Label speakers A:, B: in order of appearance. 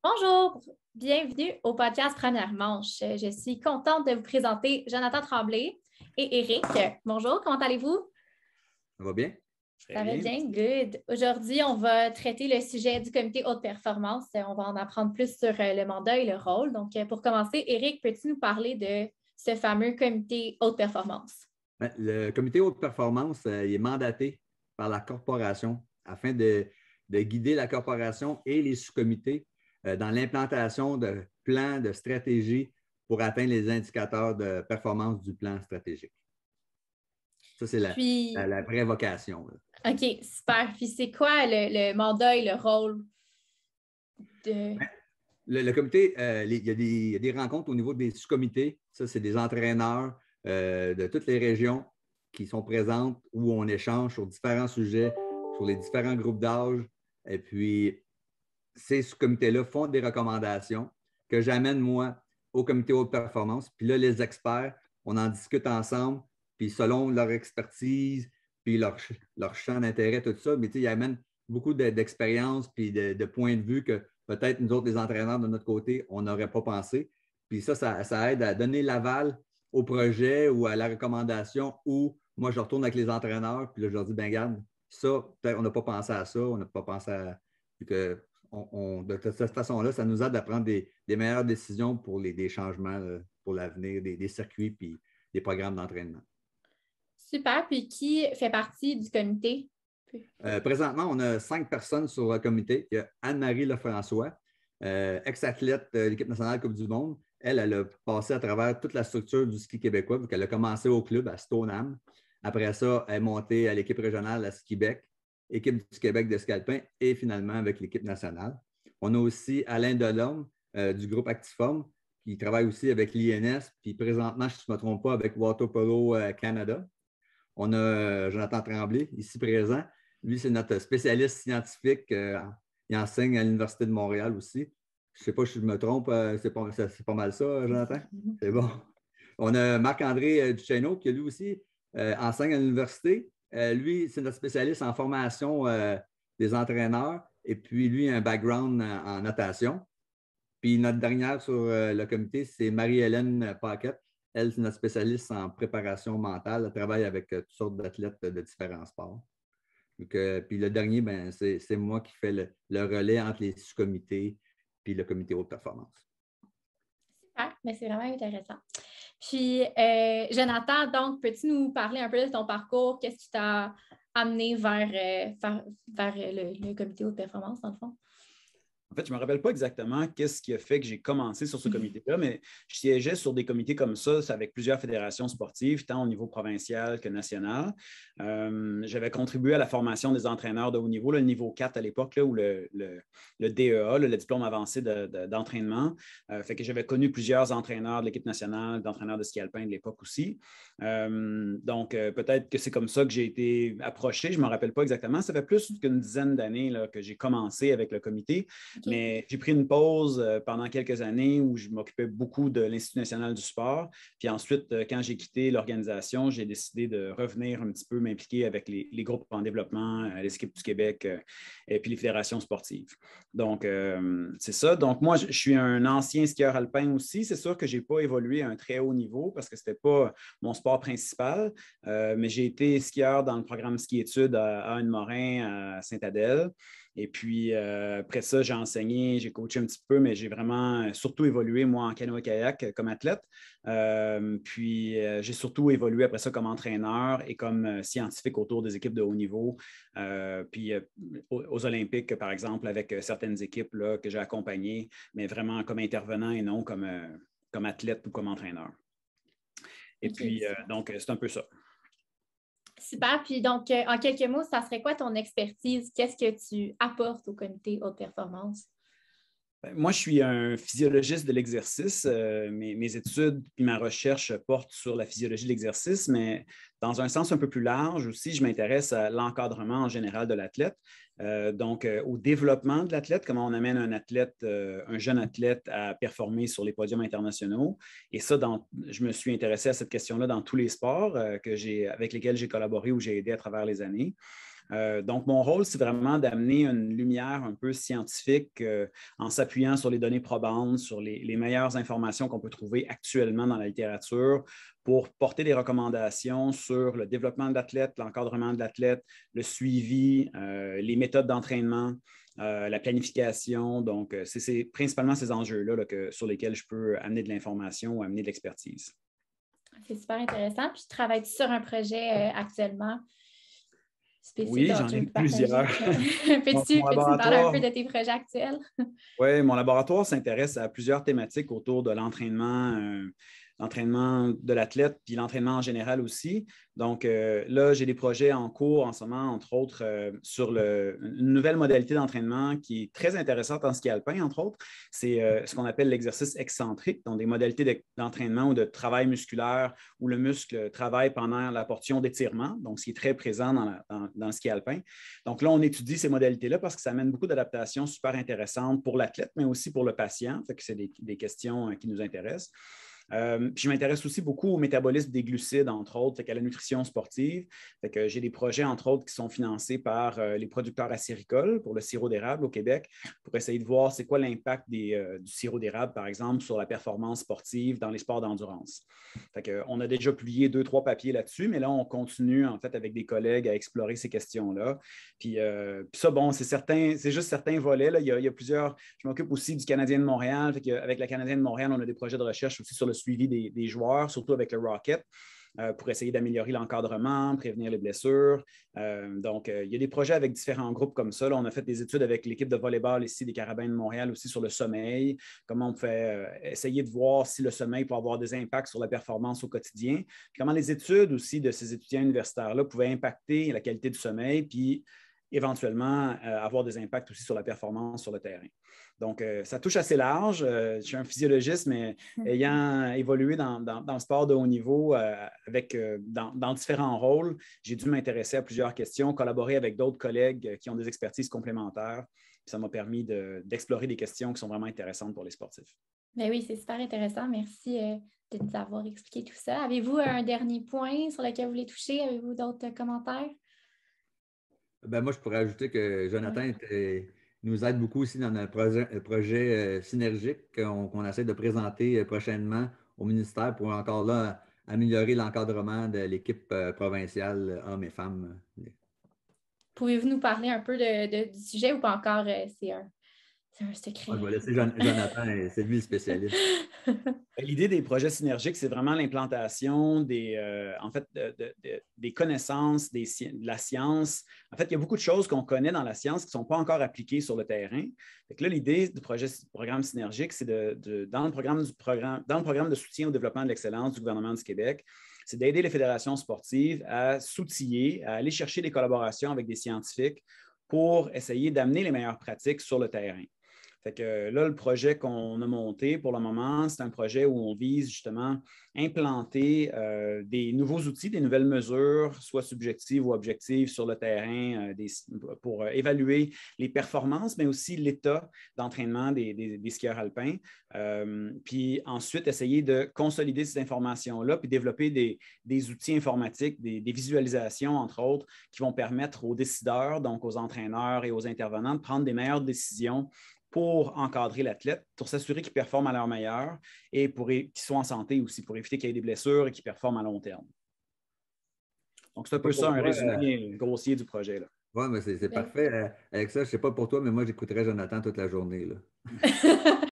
A: Bonjour, bienvenue au podcast Première Manche. Je suis contente de vous présenter Jonathan Tremblay et Éric. Bonjour, comment allez-vous?
B: Ça va bien?
A: Ça va bien, good. Aujourd'hui, on va traiter le sujet du comité haute performance. On va en apprendre plus sur le mandat et le rôle. Donc, pour commencer, Éric, peux-tu nous parler de ce fameux comité haute performance?
B: Le comité haute performance il est mandaté par la corporation afin de guider la corporation et les sous-comités dans l'implantation de plans de stratégie pour atteindre les indicateurs de performance du plan stratégique. Ça, c'est la vraie vocation.
A: OK, super. Puis c'est quoi le mandat et le rôle de...
B: Le comité, il y a des rencontres au niveau des sous-comités. Ça, c'est des entraîneurs de toutes les régions qui sont présentes où on échange sur différents sujets, sur les différents groupes d'âge. Et puis, ces sous-comités-là font des recommandations que j'amène, moi, au comité haute performance. Puis là, les experts, on en discute ensemble. Puis selon leur expertise, puis leur champ d'intérêt, tout ça, mais ils amènent beaucoup d'expérience puis de points de vue que peut-être nous autres, les entraîneurs de notre côté, on n'aurait pas pensé. Puis ça aide à donner l'aval au projet ou à la recommandation où moi, je retourne avec les entraîneurs, puis là, je leur dis, ben garde, ça, peut-être on n'a pas pensé à ça, on n'a pas pensé à... Puis que de cette façon-là, ça nous aide à prendre des meilleures décisions pour des changements pour l'avenir, des circuits puis des programmes d'entraînement.
A: Super. Puis qui fait partie du comité?
B: Présentement, on a 5 personnes sur le comité. Il y a Anne-Marie Lefrançois, ex-athlète de l'équipe nationale Coupe du Monde. Elle a passé à travers toute la structure du ski québécois, vu qu'elle a commencé au club à Stoneham. Après ça, elle est montée à l'équipe régionale à Skibec, équipe du Québec de ski alpin et finalement avec l'équipe nationale. On a aussi Alain Delorme du groupe Actiform qui travaille aussi avec l'INS, puis présentement, si je ne me trompe pas, avec Water Polo Canada. On a Jonathan Tremblay, ici présent. Lui, c'est notre spécialiste scientifique. Il enseigne à l'Université de Montréal aussi. Je ne sais pas si je me trompe, c'est pas mal ça, Jonathan? C'est bon. On a Marc-André Duchesneau qui, lui aussi, enseigne à l'université. Lui, c'est notre spécialiste en formation des entraîneurs. Et puis, lui, a un background en natation. Puis, notre dernière sur le comité, c'est Marie-Hélène Paquette. Elle, c'est notre spécialiste en préparation mentale. Elle travaille avec toutes sortes d'athlètes de différents sports. Donc, puis le dernier, ben, c'est moi qui fais le relais entre les sous-comités puis le comité haute performance.
A: Super, mais c'est vraiment intéressant. Puis, Jonathan, donc, peux-tu nous parler un peu de ton parcours? Qu'est-ce qui t'a amené vers le comité haute performance, dans le fond?
C: En fait, je ne me rappelle pas exactement qu'est-ce qui a fait que j'ai commencé sur ce comité-là, mais je siégeais sur des comités comme ça avec plusieurs fédérations sportives, tant au niveau provincial que national. J'avais contribué à la formation des entraîneurs de haut niveau, le niveau 4 à l'époque, ou le DEA, le diplôme avancé d'entraînement. Fait que j'avais connu plusieurs entraîneurs de l'équipe nationale, d'entraîneurs de ski alpin de l'époque aussi. Donc, peut-être que c'est comme ça que j'ai été approché. Je ne me rappelle pas exactement. Ça fait plus qu'une dizaine d'années que j'ai commencé avec le comité. Okay. Mais j'ai pris une pause pendant quelques années où je m'occupais beaucoup de l'Institut national du sport. Puis ensuite, quand j'ai quitté l'organisation, j'ai décidé de revenir un petit peu m'impliquer avec les groupes en développement, les équipes du Québec et puis les fédérations sportives. Donc, c'est ça. Donc, moi, je suis un ancien skieur alpin aussi. C'est sûr que je n'ai pas évolué à un très haut niveau parce que ce n'était pas mon sport principal, mais j'ai été skieur dans le programme ski-études à Anne-Morin, à Sainte-Adèle. Et puis, après ça, j'ai enseigné, j'ai coaché un petit peu, mais j'ai vraiment surtout évolué, moi, en canoë-kayak comme athlète. Puis, j'ai surtout évolué après ça comme entraîneur et comme scientifique autour des équipes de haut niveau. Puis, aux Olympiques, par exemple, avec certaines équipes là, que j'ai accompagnées, mais vraiment comme intervenant et non comme athlète ou comme entraîneur. Et puis, donc, c'est un peu ça.
A: Super. Puis donc, en quelques mots, ça serait quoi ton expertise? Qu'est-ce que tu apportes au comité haute performance?
C: Moi, je suis un physiologiste de l'exercice. Mes études puis ma recherche portent sur la physiologie de l'exercice, mais dans un sens un peu plus large aussi, je m'intéresse à l'encadrement en général de l'athlète. Donc, au développement de l'athlète, comment on amène un jeune athlète à performer sur les podiums internationaux. Et ça, je me suis intéressé à cette question-là dans tous les sports avec lesquels j'ai collaboré ou j'ai aidé à travers les années. Donc, mon rôle, c'est vraiment d'amener une lumière un peu scientifique en s'appuyant sur les données probantes, sur les meilleures informations qu'on peut trouver actuellement dans la littérature pour porter des recommandations sur le développement de l'athlète, l'encadrement de l'athlète, le suivi, les méthodes d'entraînement, la planification. Donc, c'est principalement ces enjeux-là là, sur lesquels je peux amener de l'information ou amener de l'expertise.
A: C'est super intéressant. Puis, tu travailles sur un projet actuellement spécifique?
C: Oui, j'en ai plusieurs.
A: Peux-tu me parler un peu de tes projets actuels?
C: Oui, mon laboratoire s'intéresse à plusieurs thématiques autour de l'entraînement de l'athlète, puis l'entraînement en général aussi. Donc là, j'ai des projets en cours en ce moment, entre autres, sur une nouvelle modalité d'entraînement qui est très intéressante en ski alpin, entre autres. C'est ce qu'on appelle l'exercice excentrique, donc des modalités d'entraînement ou de travail musculaire où le muscle travaille pendant la portion d'étirement, donc ce qui est très présent dans le ski alpin. Donc là, on étudie ces modalités-là parce que ça amène beaucoup d'adaptations super intéressantes pour l'athlète, mais aussi pour le patient. Fait que c'est des questions qui nous intéressent. Puis je m'intéresse aussi beaucoup au métabolisme des glucides, entre autres, fait qu'à la nutrition sportive. Fait que j'ai des projets, entre autres, qui sont financés par les producteurs acéricoles pour le sirop d'érable au Québec pour essayer de voir c'est quoi l'impact du sirop d'érable, par exemple, sur la performance sportive dans les sports d'endurance. Fait que, on a déjà publié 2-3 papiers là-dessus, mais là, on continue, en fait, avec des collègues à explorer ces questions-là. Puis ça, bon, c'est juste certains volets. Là. Il y a plusieurs. Je m'occupe aussi du Canadien de Montréal. Fait avec la Canadienne de Montréal, on a des projets de recherche aussi sur le suivi des joueurs, surtout avec le Rocket, pour essayer d'améliorer l'encadrement, prévenir les blessures. Donc, il y a des projets avec différents groupes comme ça. Là, on a fait des études avec l'équipe de volleyball ici des Carabins de Montréal aussi sur le sommeil, comment on fait essayer de voir si le sommeil peut avoir des impacts sur la performance au quotidien, puis comment les études aussi de ces étudiants universitaires-là pouvaient impacter la qualité du sommeil, puis éventuellement avoir des impacts aussi sur la performance sur le terrain. Donc, ça touche assez large. Je suis un physiologiste, mais ayant évolué dans le sport de haut niveau dans différents rôles, j'ai dû m'intéresser à plusieurs questions, collaborer avec d'autres collègues qui ont des expertises complémentaires. Puis ça m'a permis d'explorer des questions qui sont vraiment intéressantes pour les sportifs.
A: Bien oui, c'est super intéressant. Merci de nous avoir expliqué tout ça. Avez-vous un dernier point sur lequel vous voulez toucher? Avez-vous d'autres commentaires?
B: Ben, moi, je pourrais ajouter que Jonathan nous aide beaucoup aussi dans notre projet synergique qu'on essaie de présenter prochainement au ministère pour encore là améliorer l'encadrement de l'équipe provinciale hommes et femmes.
A: Pouvez-vous nous parler un peu du sujet ou pas encore? C'est un secret.
B: Je vais laisser Jonathan, c'est lui le spécialiste.
C: L'idée des projets synergiques, c'est vraiment l'implantation des connaissances, de la science. En fait, il y a beaucoup de choses qu'on connaît dans la science qui ne sont pas encore appliquées sur le terrain. Fait que là, l'idée du programme synergique, c'est dans le programme de soutien au développement de l'excellence du gouvernement du Québec, c'est d'aider les fédérations sportives à s'outiller, à aller chercher des collaborations avec des scientifiques pour essayer d'amener les meilleures pratiques sur le terrain. Fait que là, le projet qu'on a monté pour le moment, c'est un projet où on vise justement implanter des nouveaux outils, des nouvelles mesures, soit subjectives ou objectives sur le terrain pour évaluer les performances, mais aussi l'état d'entraînement des skieurs alpins. Puis ensuite, essayer de consolider ces informations-là, puis développer des outils informatiques, des visualisations, entre autres, qui vont permettre aux décideurs, donc aux entraîneurs et aux intervenants, de prendre des meilleures décisions pour encadrer l'athlète, pour s'assurer qu'il performe à leur meilleur et pour qu'il soit en santé aussi, pour éviter qu'il y ait des blessures et qu'il performe à long terme. Donc, c'est un peu ça, un résumé grossier du projet.
B: Oui, mais c'est parfait. Avec ça, je ne sais pas pour toi, mais moi, j'écouterais Jonathan toute la journée. Là.